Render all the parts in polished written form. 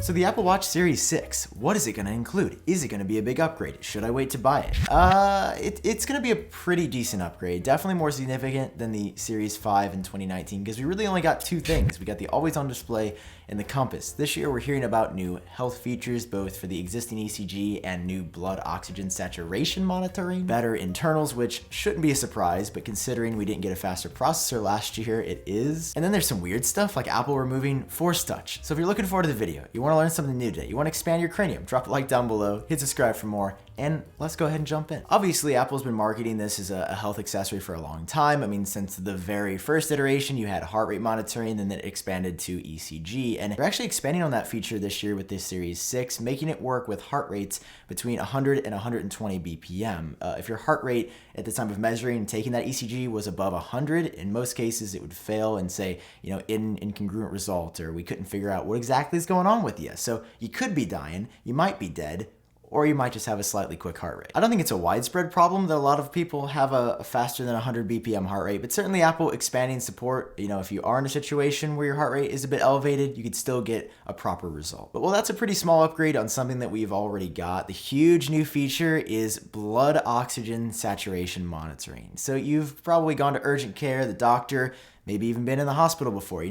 So the Apple Watch Series 6, what is it going to include? Is it going to be a big upgrade? Should I wait to buy it? It's going to be a pretty decent upgrade. Definitely more significant than the Series 5 in 2019 because we really only got two things. We got the always-on display and the compass. This year we're hearing about new health features both for the existing ECG and new blood oxygen saturation monitoring, better internals, which shouldn't be a surprise, but considering we didn't get a faster processor last year, it is. And then there's some weird stuff like Apple removing Force Touch. So if you're looking forward to the video, you want to learn something new today, you want to expand your cranium, drop a like down below, hit subscribe for more, and let's go ahead and jump in. Obviously, Apple's been marketing this as a health accessory for a long time. I mean, since the very first iteration, you had heart rate monitoring, and then it expanded to ECG. And they're actually expanding on that feature this year with this Series 6, making it work with heart rates between 100 and 120 BPM. If your heart rate at the time of measuring and taking that ECG was above 100, in most cases it would fail and say, incongruent result, or we couldn't figure out what exactly is going on with you. So you could be dying, you might be dead, or you might just have a slightly quick heart rate. I don't think it's a widespread problem that a lot of people have a faster than 100 BPM heart rate, but certainly Apple expanding support, if you are in a situation where your heart rate is a bit elevated, you could still get a proper result. But well, that's a pretty small upgrade on something that we've already got. The huge new feature is blood oxygen saturation monitoring. So you've probably gone to urgent care, the doctor, maybe even been in the hospital before.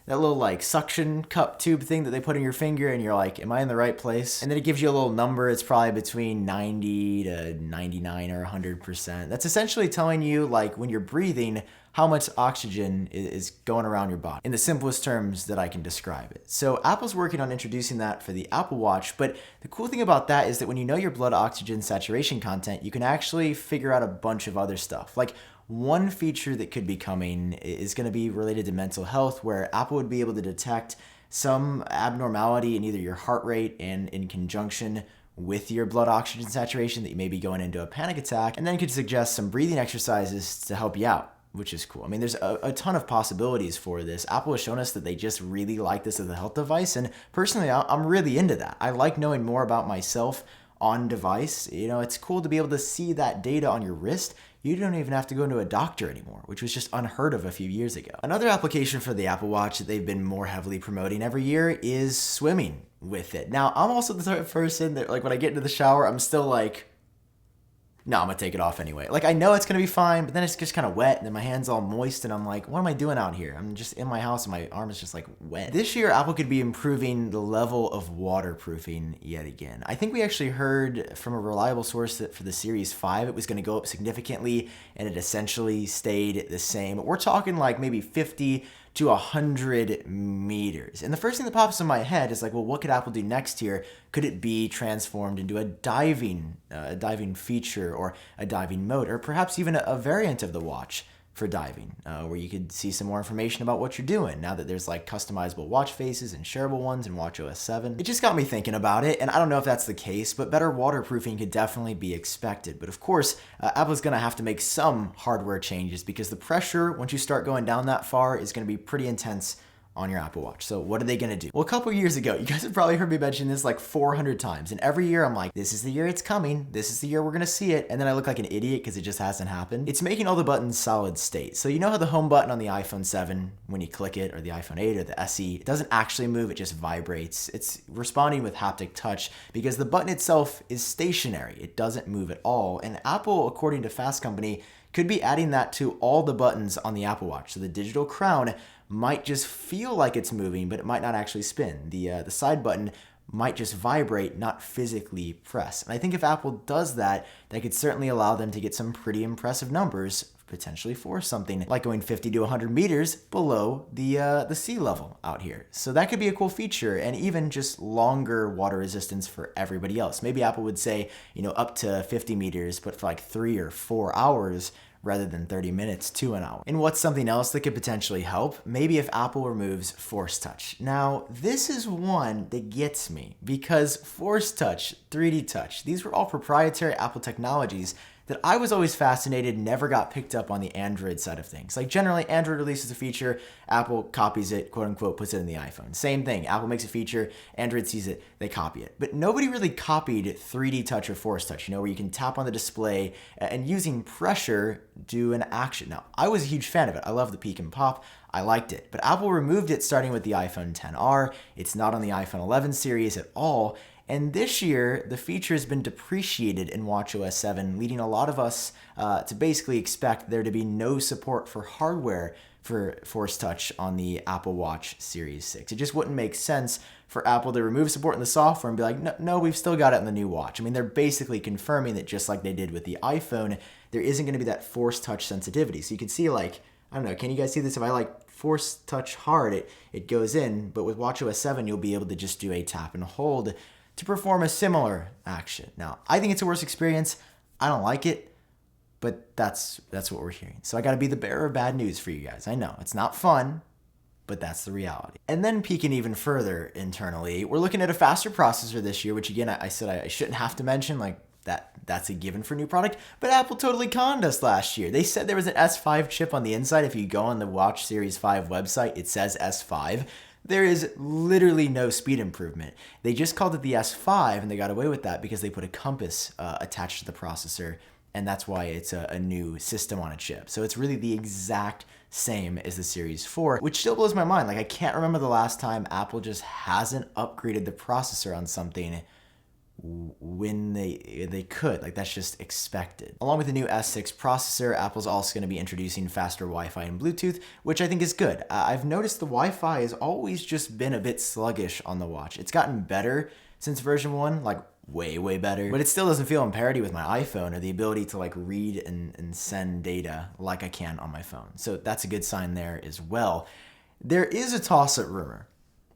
That little like suction cup tube thing that they put in your finger and you're like, am I in the right place? And then it gives you a little number. It's probably between 90 to 99 or 100%. That's essentially telling you, like, when you're breathing, how much oxygen is going around your body, in the simplest terms that I can describe it. So Apple's working on introducing that for the Apple Watch, but the cool thing about that is that when you know your blood oxygen saturation content, you can actually figure out a bunch of other stuff. Like, one feature that could be coming is going to be related to mental health, where Apple would be able to detect some abnormality in either your heart rate and in conjunction with your blood oxygen saturation that you may be going into a panic attack, and then could suggest some breathing exercises to help you out, which is cool. I mean, there's a ton of possibilities for this. Apple has shown us that they just really like this as a health device, and personally, I'm really into that. I like knowing more about myself on device. It's cool to be able to see that data on your wrist. You don't even have to go to a doctor anymore, which was just unheard of a few years ago. Another application for the Apple Watch that they've been more heavily promoting every year is swimming with it. Now, I'm also the type of person that, like, when I get into the shower, I'm still like, no, I'm gonna take it off anyway. Like, I know it's gonna be fine, but then it's just kind of wet, and then my hand's all moist, and I'm like, what am I doing out here? I'm just in my house, and my arm is just like wet. This year, Apple could be improving the level of waterproofing yet again. I think we actually heard from a reliable source that for the Series 5, it was gonna go up significantly, and it essentially stayed the same. We're talking like maybe 50 to 100 meters. And the first thing that pops in my head is like, well, what could Apple do next year? Could it be transformed into a diving feature or a diving mode, or perhaps even a variant of the watch for diving, where you could see some more information about what you're doing now that there's like customizable watch faces and shareable ones in watchOS 7. It just got me thinking about it, and I don't know if that's the case, but better waterproofing could definitely be expected. But of course, Apple's gonna have to make some hardware changes because the pressure, once you start going down that far, is gonna be pretty intense on your Apple Watch. So what are they gonna do? Well, a couple years ago, you guys have probably heard me mention this like 400 times, and every year I'm like, this is the year it's coming, this is the year we're gonna see it, and then I look like an idiot because it just hasn't happened. It's making all the buttons solid state. So you know how the home button on the iPhone 7, when you click it, or the iPhone 8 or the SE, it doesn't actually move, it just vibrates. It's responding with haptic touch because the button itself is stationary. It doesn't move at all. And Apple, according to Fast Company, could be adding that to all the buttons on the Apple Watch. So the digital crown might just feel like it's moving, but it might not actually spin. The side button might just vibrate, not physically press. And I think if Apple does that, that could certainly allow them to get some pretty impressive numbers, potentially for something like going 50 to 100 meters below the sea level out here. So that could be a cool feature, and even just longer water resistance for everybody else. Maybe Apple would say, up to 50 meters, but for like 3 or 4 hours, rather than 30 minutes to an hour. And what's something else that could potentially help? Maybe if Apple removes Force Touch. Now, this is one that gets me because Force Touch, 3D Touch, these were all proprietary Apple technologies that I was always fascinated, never got picked up on the Android side of things. Like generally, Android releases a feature, Apple copies it, quote unquote, puts it in the iPhone. Same thing, Apple makes a feature, Android sees it, they copy it. But nobody really copied 3D Touch or Force Touch, where you can tap on the display and using pressure, do an action. Now, I was a huge fan of it. I love the peek and pop. I liked it. But Apple removed it starting with the iPhone XR. It's not on the iPhone 11 series at all. And this year, the feature has been depreciated in watchOS 7, leading a lot of us to basically expect there to be no support for hardware for Force Touch on the Apple Watch Series 6. It just wouldn't make sense for Apple to remove support in the software and be like, no, we've still got it in the new watch. I mean, they're basically confirming that just like they did with the iPhone, there isn't going to be that Force Touch sensitivity. So you can see, like, I don't know, can you guys see this? If I like Force Touch hard, it goes in, but with watchOS 7, you'll be able to just do a tap and hold to perform a similar action. Now, I think it's a worse experience. I don't like it, but that's what we're hearing. So I got to be the bearer of bad news for you guys. I know it's not fun, but that's the reality. And then peeking even further internally, we're looking at a faster processor this year, which again, I said I shouldn't have to mention, like that's a given for new product, but Apple totally conned us last year. They said there was an S5 chip on the inside. If you go on the Watch Series 5 website, it says S5. There is literally no speed improvement. They just called it the S5, and they got away with that because they put a compass attached to the processor, and that's why it's a new system on a chip. So it's really the exact same as the Series 4, which still blows my mind. Like, I can't remember the last time Apple just hasn't upgraded the processor on something when they could. Like, that's just expected. Along with the new S6 processor, Apple's also going to be introducing faster Wi-Fi and Bluetooth, which I think is good. I've noticed the Wi-Fi has always just been a bit sluggish on the watch. It's gotten better since version 1, like way better, but it still doesn't feel in parity with my iPhone or the ability to like read and send data like I can on my phone. So that's a good sign there as well. There is a toss-up rumor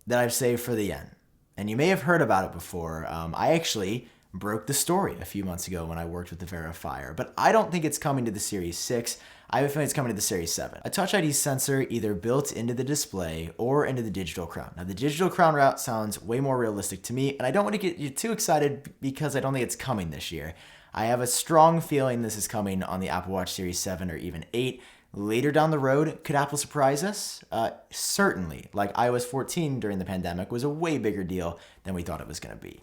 that I've saved for the end, and you may have heard about it before. I actually broke the story a few months ago when I worked with the verifier, but I don't think it's coming to the Series 6. I have a feeling it's coming to the Series 7. A Touch ID sensor either built into the display or into the digital crown. Now, the digital crown route sounds way more realistic to me, and I don't want to get you too excited because I don't think it's coming this year. I have a strong feeling this is coming on the Apple Watch Series 7 or even 8. Later down the road, could Apple surprise us? Certainly. Like iOS 14 during the pandemic was a way bigger deal than we thought it was going to be.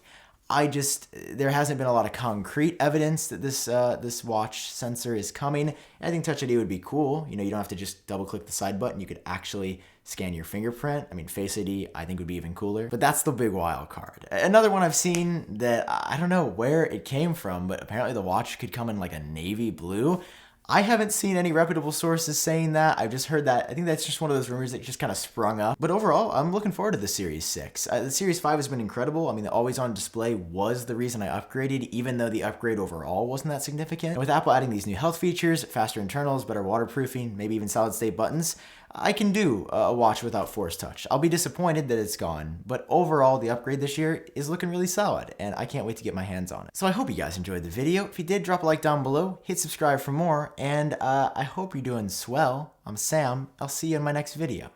There hasn't been a lot of concrete evidence that this watch sensor is coming. I think Touch ID would be cool. You know, you don't have to just double click the side button. You could actually scan your fingerprint. I mean, Face ID, I think would be even cooler. But that's the big wild card. Another one I've seen that I don't know where it came from, but apparently the watch could come in like a navy blue. I haven't seen any reputable sources saying that. I've just heard that. I think that's just one of those rumors that just kind of sprung up. But overall, I'm looking forward to the Series 6. The Series 5 has been incredible. I mean, the always-on display was the reason I upgraded, even though the upgrade overall wasn't that significant. And with Apple adding these new health features, faster internals, better waterproofing, maybe even solid-state buttons, I can do a watch without Force Touch. I'll be disappointed that it's gone, but overall, the upgrade this year is looking really solid, and I can't wait to get my hands on it. So I hope you guys enjoyed the video. If you did, drop a like down below, hit subscribe for more, and I hope you're doing swell. I'm Sam. I'll see you in my next video.